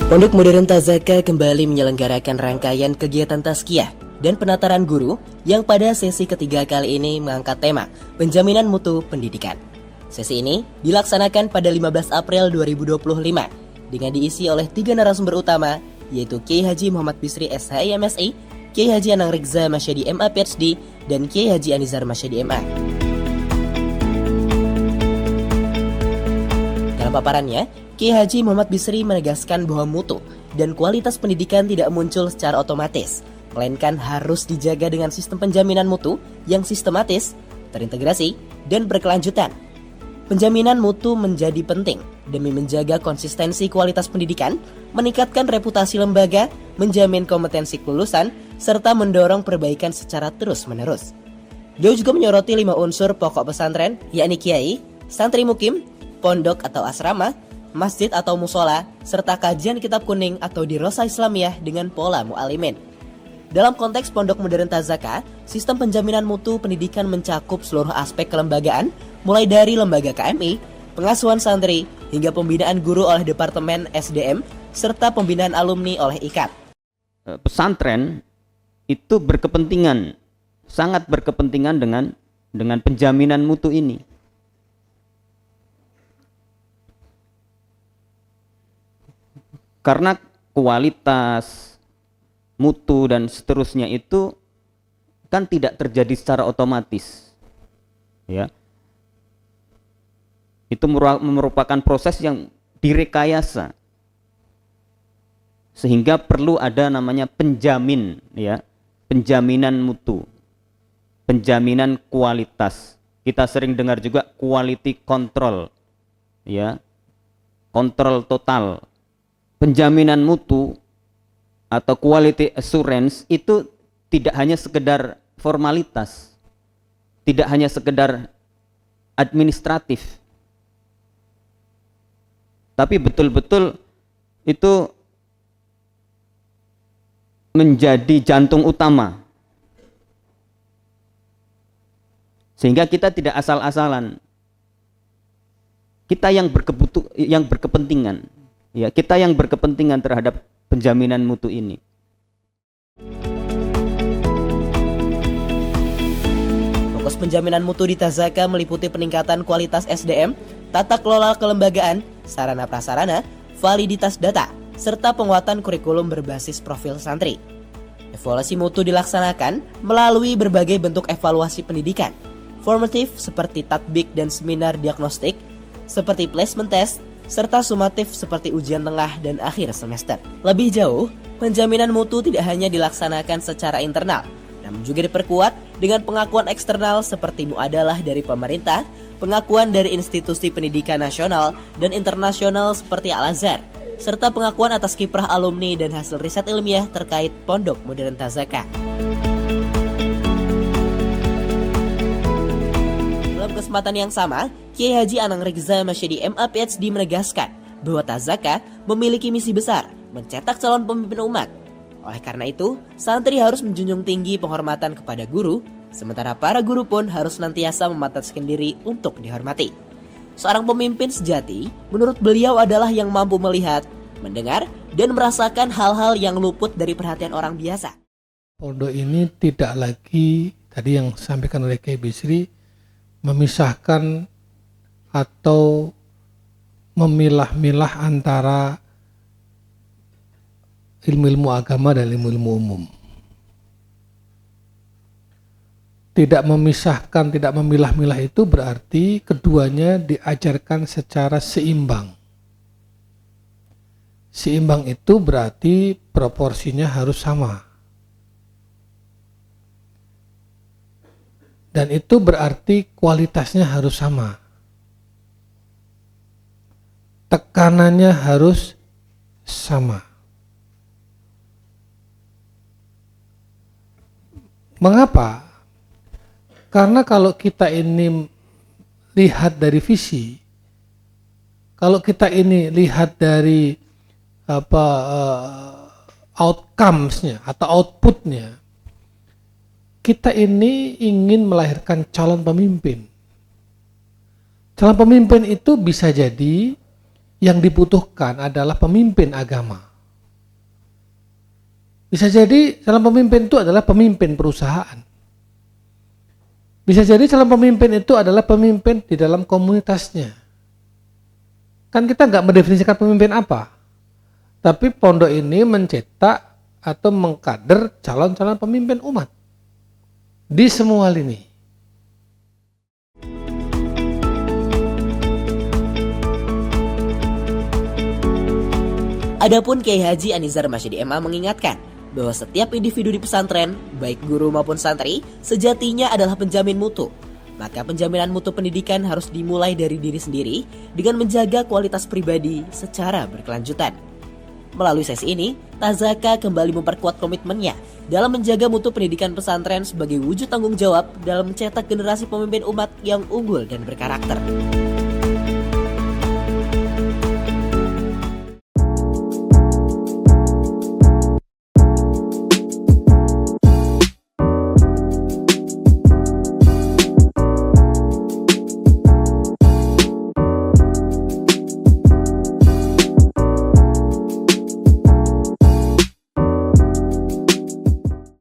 Pondok Modern Tazaka kembali menyelenggarakan rangkaian kegiatan tazkiyah dan penataran guru yang pada sesi ketiga kali ini mengangkat tema penjaminan mutu pendidikan. Sesi ini dilaksanakan pada 15 April 2025 dengan diisi oleh 3 narasumber utama, yaitu Kiai Haji Muhammad Bisri SHI MSI, Kiai Haji Anang Rigza Masyadi MA PhD, dan Kiai Haji Anizar Masyadi MA. Dalam paparannya, Kiai Haji Muhammad Bisri menegaskan bahwa mutu dan kualitas pendidikan tidak muncul secara otomatis, melainkan harus dijaga dengan sistem penjaminan mutu yang sistematis, terintegrasi, dan berkelanjutan. Penjaminan mutu menjadi penting demi menjaga konsistensi kualitas pendidikan, meningkatkan reputasi lembaga, menjamin kompetensi kelulusan, serta mendorong perbaikan secara terus-menerus. Dia juga menyoroti 5 unsur pokok pesantren, yakni kiai, santri mukim, pondok atau asrama, masjid atau musola, serta kajian kitab kuning atau dirasa Islamiyah dengan pola mu'alimin. Dalam konteks Pondok Modern Tazaka, sistem penjaminan mutu pendidikan mencakup seluruh aspek kelembagaan, mulai dari lembaga KMI, pengasuhan santri, hingga pembinaan guru oleh Departemen SDM, serta pembinaan alumni oleh IKAT. Pesantren itu berkepentingan, sangat berkepentingan dengan penjaminan mutu ini. Karena kualitas, mutu, dan seterusnya itu kan tidak terjadi secara otomatis, ya. Itu merupakan proses yang direkayasa, sehingga perlu ada namanya penjamin, ya, penjaminan mutu, penjaminan kualitas. Kita sering dengar juga quality control, ya, kontrol total. Penjaminan mutu atau quality assurance itu tidak hanya sekedar formalitas, tidak hanya sekedar administratif, tapi betul-betul itu menjadi jantung utama, sehingga kita tidak asal-asalan, kita yang berkepentingan, ya, kita yang berkepentingan terhadap penjaminan mutu ini. Fokus penjaminan mutu di Tazaka meliputi peningkatan kualitas SDM, tata kelola kelembagaan, sarana prasarana, validitas data, serta penguatan kurikulum berbasis profil santri. Evaluasi mutu dilaksanakan melalui berbagai bentuk evaluasi pendidikan, formatif seperti tatbik dan seminar diagnostik, seperti placement test, serta sumatif seperti ujian tengah dan akhir semester. Lebih jauh, penjaminan mutu tidak hanya dilaksanakan secara internal, namun juga diperkuat dengan pengakuan eksternal seperti muadalah dari pemerintah, pengakuan dari institusi pendidikan nasional dan internasional seperti Al-Azhar, serta pengakuan atas kiprah alumni dan hasil riset ilmiah terkait Pondok Modern Tazaka. Dalam kesempatan yang sama, Kiai Haji Anang Rigza Masyadi MA PhD menegaskan bahwa Tazaka memiliki misi besar mencetak calon pemimpin umat. Oleh karena itu, santri harus menjunjung tinggi penghormatan kepada guru, sementara para guru pun harus senantiasa memataskan diri untuk dihormati. Seorang pemimpin sejati, menurut beliau adalah yang mampu melihat, mendengar, dan merasakan hal-hal yang luput dari perhatian orang biasa. Pondok ini tidak lagi, tadi yang disampaikan oleh Kiai Bisri, memisahkan atau memilah-milah antara ilmu-ilmu agama dan ilmu-ilmu umum. Tidak memisahkan, tidak memilah-milah itu berarti keduanya diajarkan secara seimbang. Seimbang itu berarti proporsinya harus sama. Dan itu berarti kualitasnya harus sama. Tekanannya harus sama. Mengapa? Karena kalau kita ini lihat dari visi, kalau kita ini lihat dari outcomes-nya atau output-nya, kita ini ingin melahirkan calon pemimpin. Calon pemimpin itu bisa jadi yang dibutuhkan adalah pemimpin agama. Bisa jadi calon pemimpin itu adalah pemimpin perusahaan. Bisa jadi calon pemimpin itu adalah pemimpin di dalam komunitasnya. Kan kita nggak mendefinisikan pemimpin apa. Tapi pondok ini mencetak atau mengkader calon-calon pemimpin umat di semua lini. Adapun Kiai Haji Anizar Masyidi MA mengingatkan bahwa setiap individu di pesantren, baik guru maupun santri, sejatinya adalah penjamin mutu. Maka penjaminan mutu pendidikan harus dimulai dari diri sendiri dengan menjaga kualitas pribadi secara berkelanjutan. Melalui sesi ini, Tazaka kembali memperkuat komitmennya dalam menjaga mutu pendidikan pesantren sebagai wujud tanggung jawab dalam mencetak generasi pemimpin umat yang unggul dan berkarakter.